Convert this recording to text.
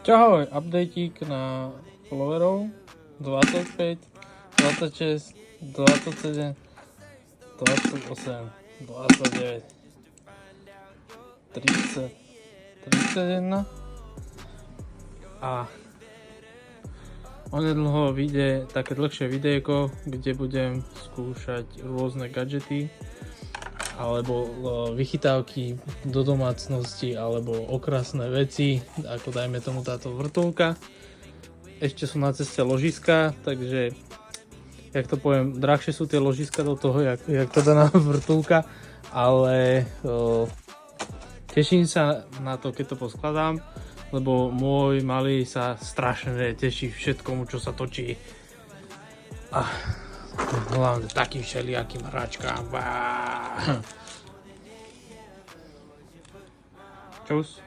Čahoj, updateík na followerov 25, 26, 27, 28, 29, 30, 31 a onedlho vyjde také dlhšie videjko, kde budem skúšať rôzne gadžety alebo vychytávky do domácnosti alebo okrasné veci, ako dajme tomu táto vrtuľka. Ešte sú na ceste ložiska, takže jak to poviem, drahšie sú tie ložiska do toho, jak to daná vrtuľka, ale teším sa na to, keď to poskladám, lebo môj malý sa strašne teší všetkomu, čo sa točí. A hlavne takým všelijakým hračkám. Čus.